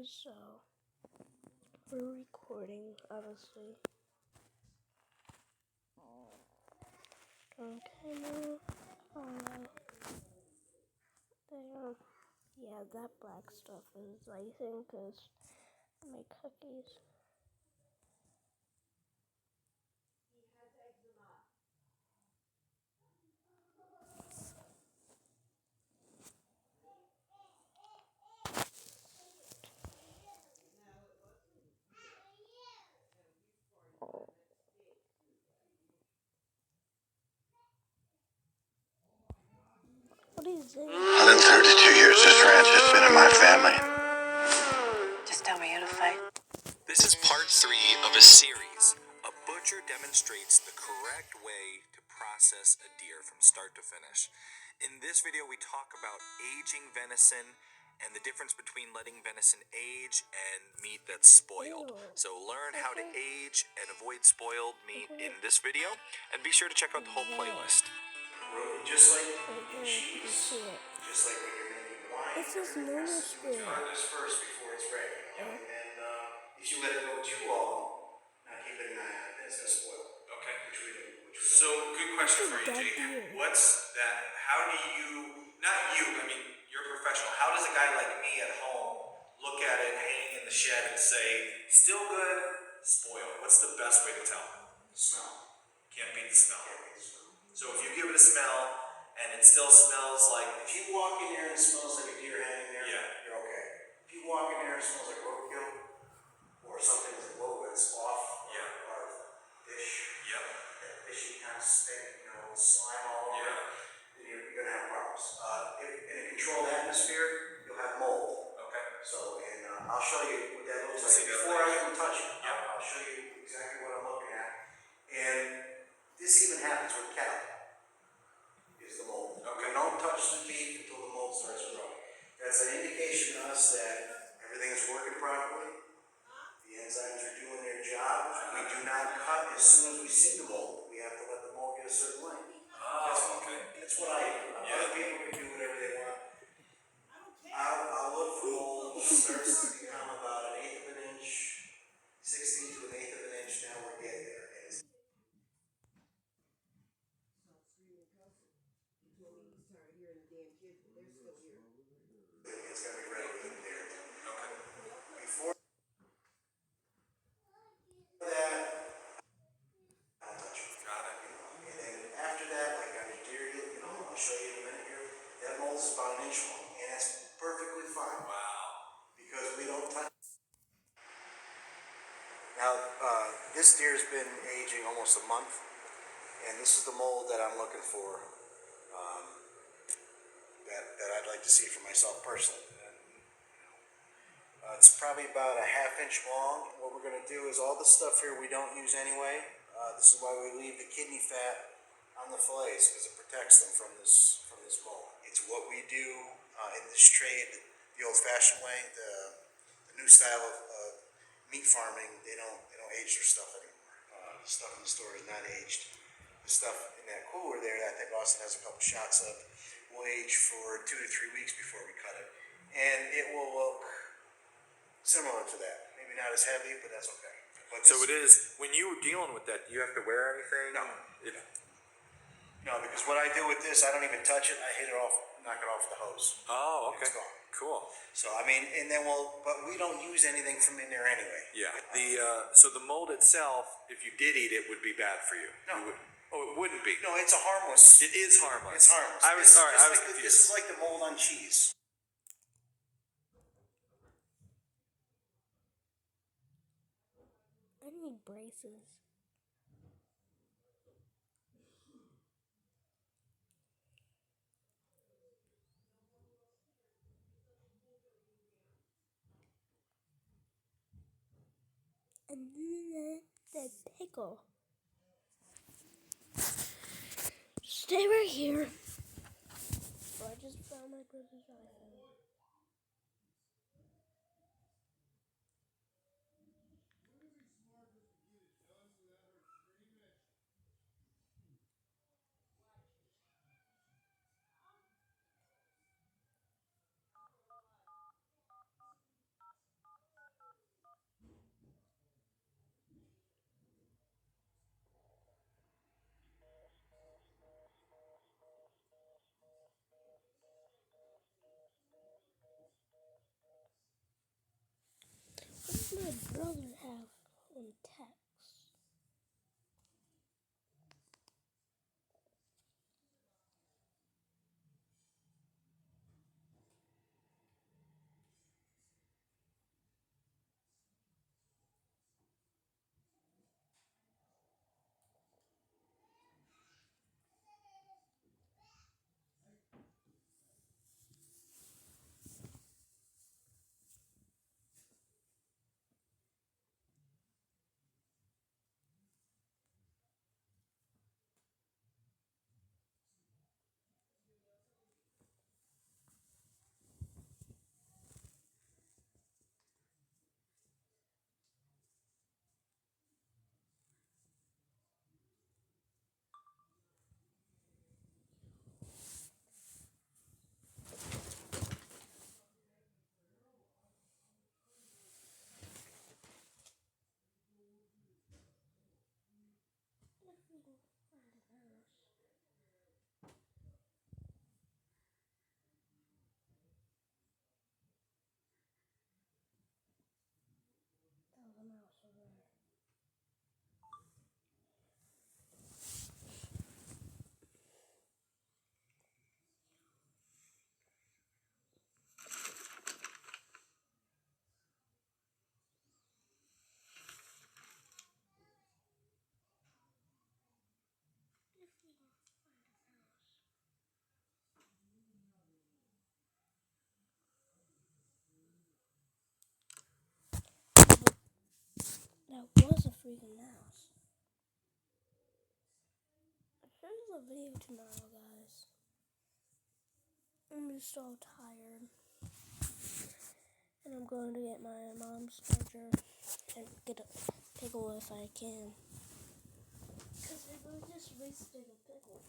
guys, so we're recording, obviously. On camera. There. Yeah, that black stuff is icing because my cookies. What is it? 132 years this ranch has been in my family. Just tell me how to fight. This is part 3 of a series. A butcher demonstrates the correct way to process a deer from start to finish. In this video, we talk about aging venison and the difference between letting venison age and meat that's spoiled. So learn how to age and avoid spoiled meat in this video, and be sure to check out the whole playlist. Just like cheese. just like when you're making wine, This is Lunar Spirit. harvest first before it's ready. And then if you let it go too long, not keeping an eye on it, it's gonna spoil. Okay. Which we do. So, good question for you, Jake. What's that? How do you, not you, I mean, you're a professional. How does a guy like me at home look at it hanging in the shed and say, still good, spoiled? What's the best way to tell? Smell. Can't beat the smell. So if you give it a smell and it still smells like, If you walk in there and it smells like a deer hanging there, Yeah. you're okay. If you walk in there and it smells like roadkill or something that's low that's off, Yeah. or fish, Yep. that fishy kind of stink, slime all over Yeah. it, then you're gonna have problems. In a controlled atmosphere, you'll have mold. Okay. So, and I'll show you what that looks See like that before I later. even touch it. Yeah. I'll show you exactly what I'm looking at. And this even happens with cattle, is the mold. Okay. You don't touch the beef until the mold starts growing. That's an indication to us that everything is working properly. The enzymes are doing their job. We do not cut as soon as we see the mold. We have to let the mold get a certain length. Oh, okay. That's what I do. Other people can do whatever they want. I'll look for mold that starts to become about 1/8 of an inch, 16 to 1/8 of an inch. Now we're getting there. And it's gonna be ready to eat there. Okay. Before that, I'll touch it. Got it. And then after that, like on a deer, I'll show you in a minute here. That mold is about 1 inch long, and that's perfectly fine Wow. because we don't touch. Now, this deer's been aging almost a month, and this is the mold that I'm looking for. That I'd like to see for myself personally. It's probably about a 1/2 inch long. What we're going to do is all the stuff here we don't use anyway. This is why we leave the kidney fat on the fillets, because it protects them from this mold. It's what we do in this trade the old-fashioned way. The new style of meat farming, they don't age their stuff anymore. The stuff in the store is not aged. The stuff in that cooler there, that I think Austin has a couple shots of, will age for 2 to 3 weeks before we cut it, and it will look similar to that. Maybe not as heavy, but that's okay. But So it is, when you were dealing with that, do you have to wear anything? No. No, because what I do with this, I don't even touch it. I hit it off, knock it off the hose. Oh, okay. It's gone. Cool. So I mean, and then but we don't use anything from in there anyway. Yeah. So the mold itself, if you did eat it, would be bad for you. No. You would, it wouldn't be. No, it's a harmless. It is harmless. It's harmless. I was This is sorry. just I was like confused. This is like the mold on cheese. I need braces. And then the pickle. Stay right here. Oh, I just found my brother's iPhone. rather have on text. That was a mouse over there. That was a freaking mouse. Here's the video tomorrow, guys. I'm just all tired. And I'm going to get my mom's charger and get a pickle if I can. Because I just wasted a pickle.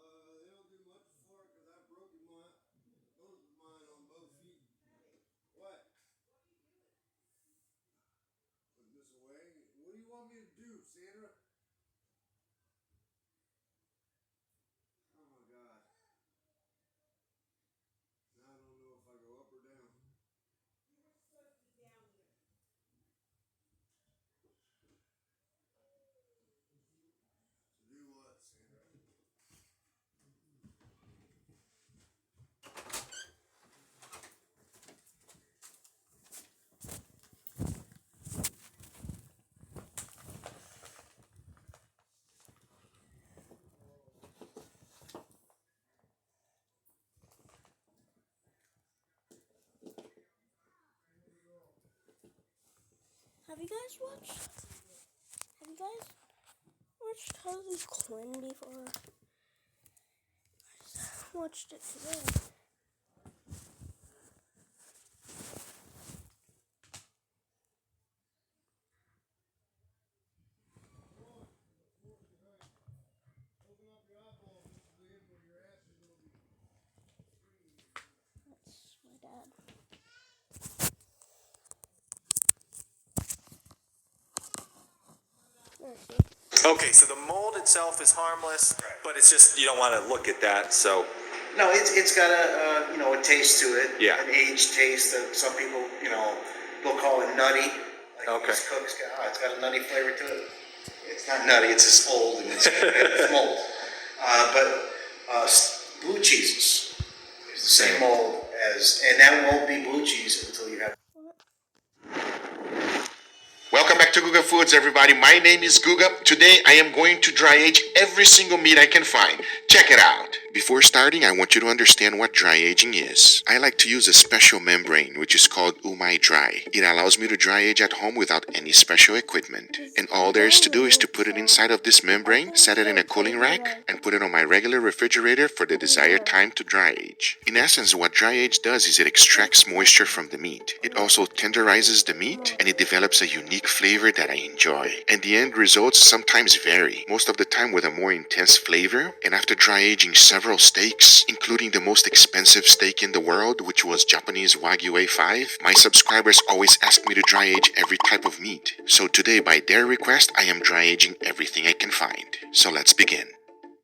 They don't do much for it because I broke mine. Both of mine on both feet. What? Putting this away. What do you want me to do, Sandra? Oh my God. Now I don't know if I go up or down. To do what, Sandra? Have you guys watched Harley Quinn before? I just watched it today. That's my dad. There she is. Okay, so the mold itself is harmless, but it's just you don't want to look at that. So No, it's got a taste to it. Yeah. An aged taste that some people they'll call it nutty. Like Okay. these cooks, it's got a nutty flavor to it. It's not nutty, it's just old and it's mold. Blue cheeses is the same mold as, and that won't be blue cheese until you have. Welcome back to Guga Foods, everybody. My name is Guga. Today I am going to dry age every single meat I can find. Check it out. Before starting, I want you to understand what dry aging is. I like to use a special membrane, which is called Umai Dry. It allows me to dry age at home without any special equipment. And all there is to do is to put it inside of this membrane, set it in a cooling rack, and put it on my regular refrigerator for the desired time to dry age. In essence, what dry age does is it extracts moisture from the meat. It also tenderizes the meat, and it develops a unique flavor that I enjoy. And the end results sometimes vary, most of the time with a more intense flavor. And after dry aging several steaks, including the most expensive steak in the world, which was Japanese Wagyu A5, my subscribers always ask me to dry age every type of meat. So today, by their request, I am dry aging everything I can find. So let's begin.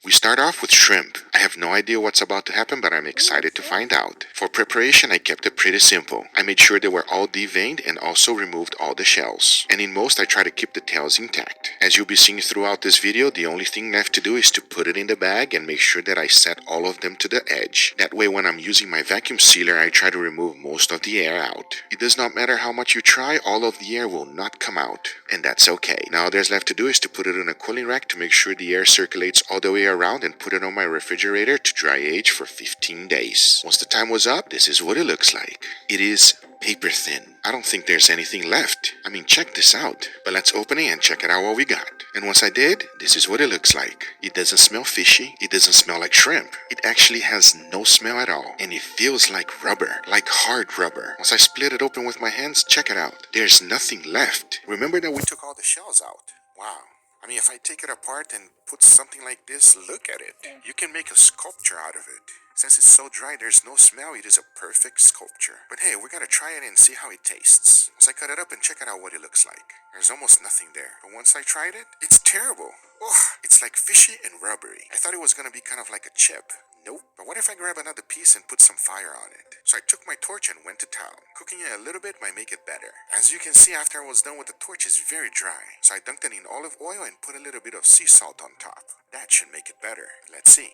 We start off with shrimp. I have no idea what's about to happen, but I'm excited to find out. For preparation, I kept it pretty simple. I made sure they were all deveined and also removed all the shells. And in most, I try to keep the tails intact. As you'll be seeing throughout this video, the only thing left to do is to put it in the bag and make sure that I set all of them to the edge. That way, when I'm using my vacuum sealer, I try to remove most of the air out. It does not matter how much you try, all of the air will not come out. And that's okay. Now all there's left to do is to put it in a cooling rack to make sure the air circulates all the way around and put it on my refrigerator to dry age for 15 days. Once the time was up, this is what it looks like. It is paper thin. I don't think there's anything left. I mean, check this out. But let's open it and check it out what we got. And once I did, this is what it looks like. It doesn't smell fishy. It doesn't smell like shrimp. It actually has no smell at all. And it feels like rubber, like hard rubber. Once I split it open with my hands, check it out. There's nothing left. Remember that we took all the shells out. Wow. I mean, if I take it apart and put something like this, look at it. You can make a sculpture out of it. Since it's so dry, there's no smell, it is a perfect sculpture. But hey, we're gonna try it and see how it tastes. Once I cut it up and check it out what it looks like. There's almost nothing there. But once I tried it, it's terrible. Oh, it's like fishy and rubbery. I thought it was gonna be kind of like a chip. Nope. But what if I grab another piece and put some fire on it? So I took my torch and went to town. Cooking it a little bit might make it better. As you can see, after I was done with the torch, it's very dry. So I dunked it in olive oil and put a little bit of sea salt on top. That should make it better. Let's see.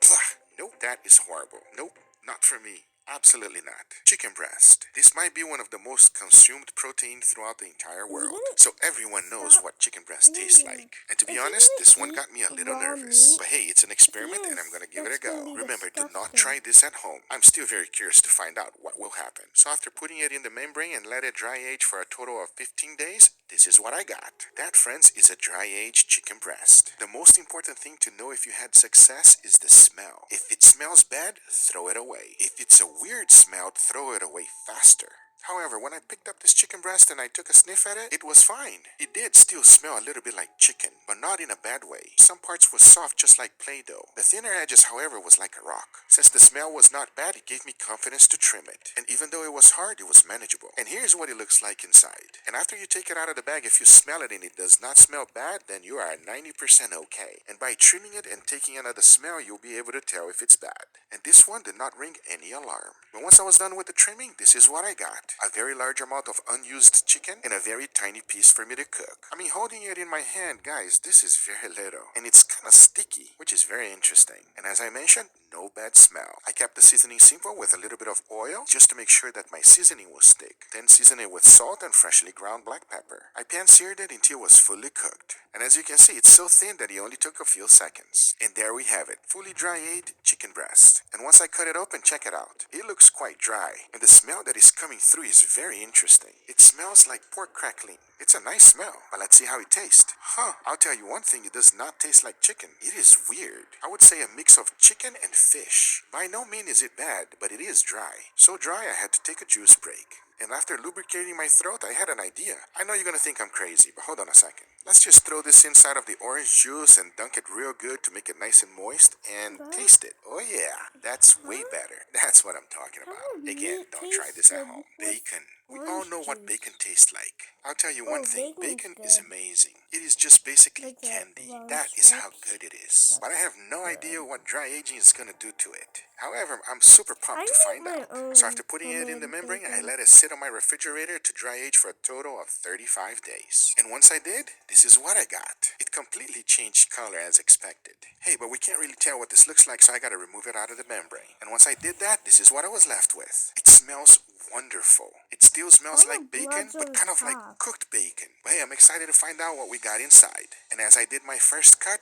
Nope, that is horrible. Nope, not for me. Absolutely not. Chicken breast. This might be one of the most consumed protein throughout the entire world. So everyone knows what chicken breast tastes like. And to be honest, this one got me a little nervous. But hey, it's an experiment and I'm gonna give it a go. Remember, do not try this at home. I'm still very curious to find out what will happen. So after putting it in the membrane and let it dry age for a total of 15 days, this is what I got. That, friends, is a dry-aged chicken breast. The most important thing to know if you had success is the smell. If it smells bad, throw it away. If it's a weird smell, throw it away faster. However, when I picked up this chicken breast and I took a sniff at it, it was fine. It did still smell a little bit like chicken, but not in a bad way. Some parts were soft just like Play-Doh. The thinner edges, however, was like a rock. Since the smell was not bad, it gave me confidence to trim it. And even though it was hard, it was manageable. And here's what it looks like inside. And after you take it out of the bag, if you smell it and it does not smell bad, then you are 90% okay. And by trimming it and taking another smell, you'll be able to tell if it's bad. And this one did not ring any alarm. But once I was done with the trimming, this is what I got. A very large amount of unused chicken and a very tiny piece for me to cook. I mean, holding it in my hand, guys, this is very little. And it's kind of sticky, which is very interesting. And as I mentioned, no bad smell. I kept the seasoning simple with a little bit of oil just to make sure that my seasoning will stick. Then season it with salt and freshly ground black pepper. I pan-seared it until it was fully cooked. And as you can see, it's so thin that it only took a few seconds. And there we have it, fully dry-aged chicken breast. And once I cut it open, check it out. It looks quite dry, and the smell that is coming through is very interesting. It smells like pork crackling. It's a nice smell, but let's see how it tastes. I'll tell you one thing, it does not taste like chicken. It is weird. I would say a mix of chicken and fish. By no means is it bad, but it is dry. So dry I had to take a juice break. And after lubricating my throat, I had an idea. I know you're gonna think I'm crazy, but hold on a second. Let's just throw this inside of the orange juice and dunk it real good to make it nice and moist and taste it. Oh yeah, that's way better. That's what I'm talking about. Again, don't try this at home. Bacon. We all know what juice. bacon tastes like. I'll tell you one thing, bacon bacon's is good. amazing. It is just basically Like that candy. long That is how strips. good it is. But I have no idea what dry aging is gonna do to it. However, I'm super pumped to find my out. own So after putting it in the homemade membrane, I bacon. let it sit on my refrigerator to dry age for a total of 35 days. And once I did, this is what I got. It completely changed color as expected. Hey, but we can't really tell what this looks like, so I gotta remove it out of the membrane. And once I did that, this is what I was left with. It smells wonderful. It still smells All the like bacon, blood's on but the kind of like top. cooked bacon. But hey, I'm excited to find out what we got inside. And as I did my first cut,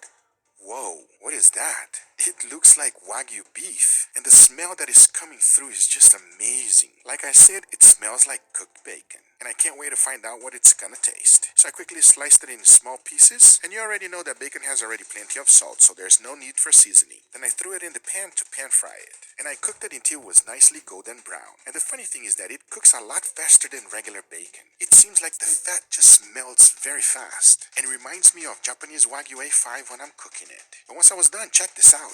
whoa, what is that? It looks like Wagyu beef, and the smell that is coming through is just amazing. Like I said, it smells like cooked bacon, and I can't wait to find out what it's gonna taste. So I quickly sliced it in small pieces, and you already know that bacon has already plenty of salt, so there's no need for seasoning. Then I threw it in the pan to pan fry it, and I cooked it until it was nicely golden brown. And the funny thing is that it cooks a lot faster than regular bacon. It seems like the fat just melts very fast, and it reminds me of Japanese Wagyu A5 when I'm cooking it. And once I was done, check this out.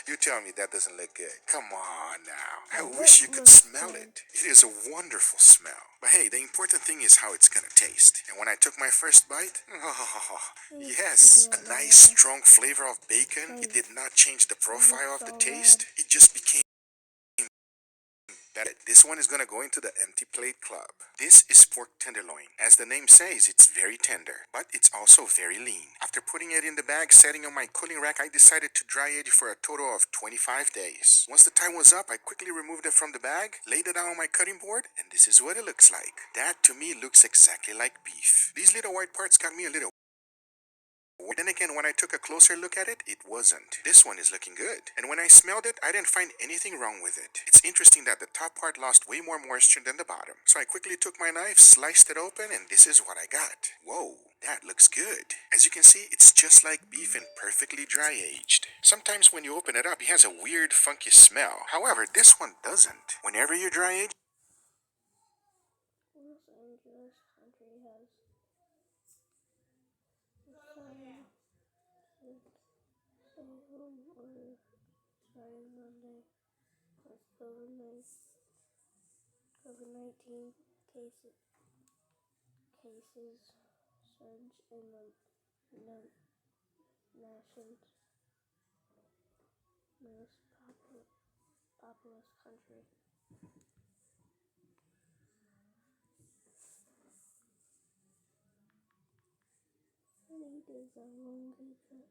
You tell me that doesn't look good. Come on now. I wish you could smell it. It is a wonderful smell. But hey, the important thing is how it's gonna taste. And when I took my first bite, oh, yes, a nice strong flavor of bacon. It did not change the profile of the taste. It just became better. This one is gonna go into the empty plate club. This is pork tenderloin. As the name says, it's very tender, but it's also very lean. After putting it in the bag, setting on my cooling rack, I decided to dry age for a total of 25 days. Once the time was up, I quickly removed it from the bag, laid it down on my cutting board, and this is what it looks like. That to me looks exactly like beef. These little white parts got me a little. Then again, when I took a closer look at it, it wasn't. This one is looking good. And when I smelled it, I didn't find anything wrong with it. It's interesting that the top part lost way more moisture than the bottom. So I quickly took my knife, sliced it open, and this is what I got. Whoa, that looks good. As you can see, it's just like beef and perfectly dry aged. Sometimes when you open it up, it has a weird, funky smell. However, this one doesn't. Whenever you dry age, Los Angeles country has stay home order starting Monday with COVID-19 cases surge in the nation's most populous country. Many days are lonely trip.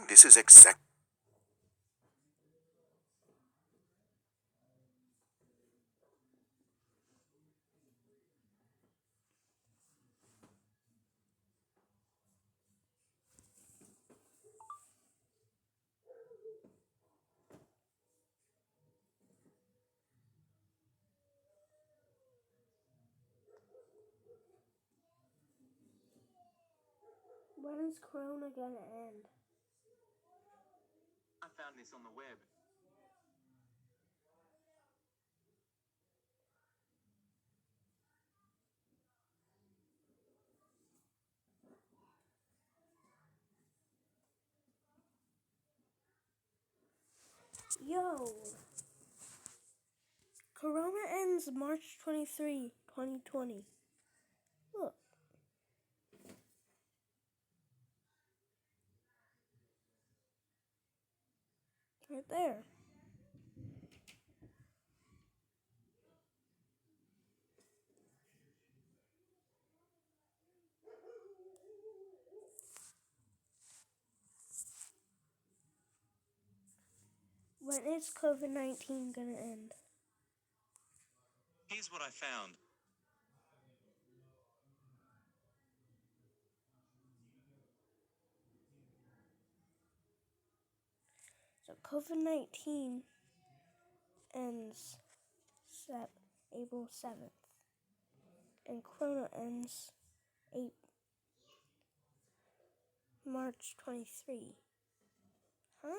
this is exact. When is Corona gonna end? I found this on the web. Yo! Corona ends March 23, 2020. Look. Right there. When is COVID-19 gonna end? Here's what I found. So COVID-19 ends April 7th. And Corona ends March 23. Huh?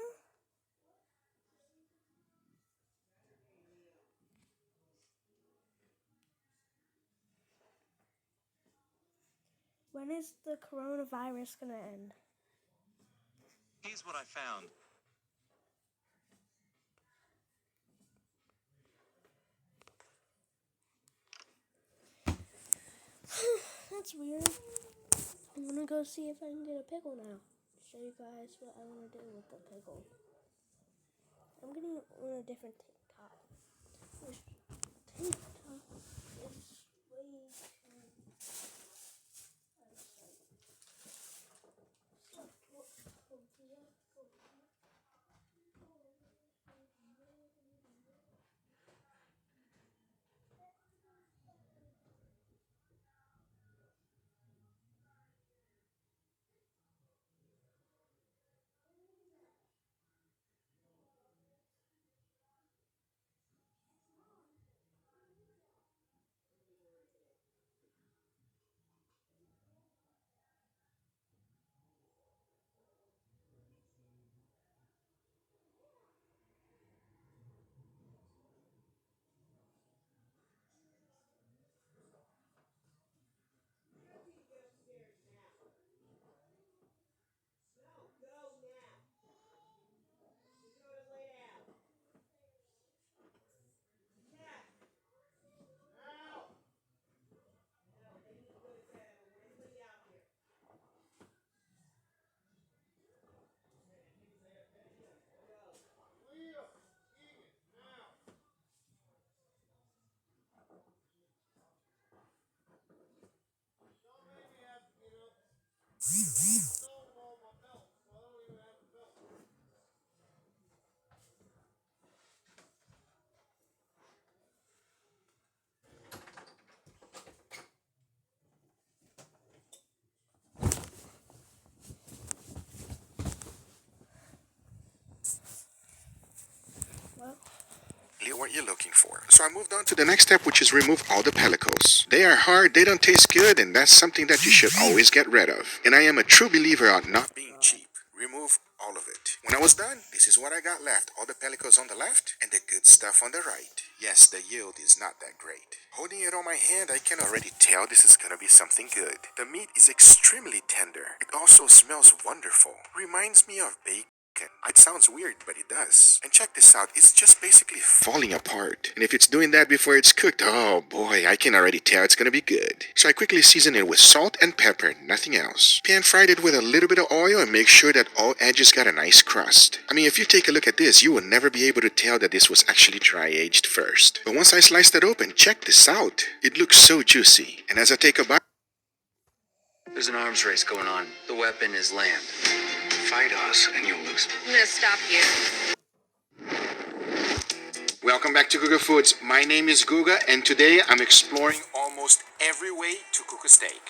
When is the coronavirus gonna end? Here's what I found. That's weird. I'm gonna go see if I can get a pickle now. Show you guys what I want to do with the pickle. I'm getting on a different TikTok. This TikTok is way too What you're looking for. So I moved on to the next step, which is remove all the pellicles. They are hard, they don't taste good, and that's something that you should always get rid of. And I am a true believer on not being cheap. Remove all of it. When I was done, this is what I got left. All the pellicles on the left and the good stuff on the right. Yes, the yield is not that great. Holding it on my hand, I can already tell this is gonna be something good. The meat is extremely tender. It also smells wonderful. Reminds me of bacon. It sounds weird, but it does. And check this out, it's just basically falling apart. And if it's doing that before it's cooked, oh boy, I can already tell it's gonna be good. So I quickly season it with salt and pepper, nothing else. Pan fried it with a little bit of oil and make sure that all edges got a nice crust. I mean, if you take a look at this, you will never be able to tell that this was actually dry aged first. But once I sliced it open, check this out. It looks so juicy. And as I take a bite, There's an arms race going on. The weapon is land. Fight us and you'll lose. I'm gonna stop you. welcome back to Guga Foods. My name is Guga, and today I'm exploring almost every way to cook a steak.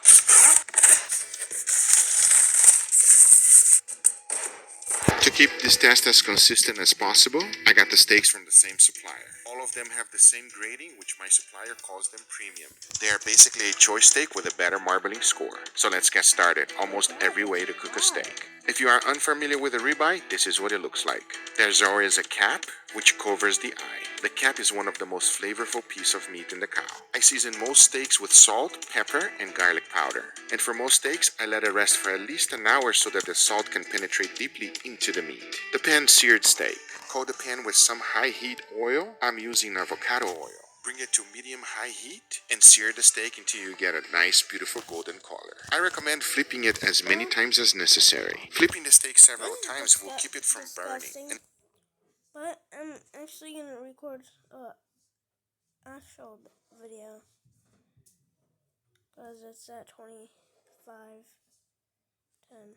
To keep this test as consistent as possible, I got the steaks from the same supplier. All of them have the same grading, which my supplier calls them premium. They are basically a choice steak with a better marbling score. So let's get started. Almost every way to cook a steak. If you are unfamiliar with a ribeye, this is what it looks like. There's always a cap, which covers the eye. The cap is one of the most flavorful piece of meat in the cow. I season most steaks with salt, pepper, and garlic powder. And for most steaks, I let it rest for at least an hour so that the salt can penetrate deeply into the meat. The pan-seared steak. Coat the pan with some high-heat oil. I'm using avocado oil. Bring it to medium-high heat and sear the steak until you get a nice, beautiful golden color. I recommend flipping it as many times as necessary. Flipping the steak several times will keep it from burning. And But I'm actually gonna record actual video because it's at 25:10.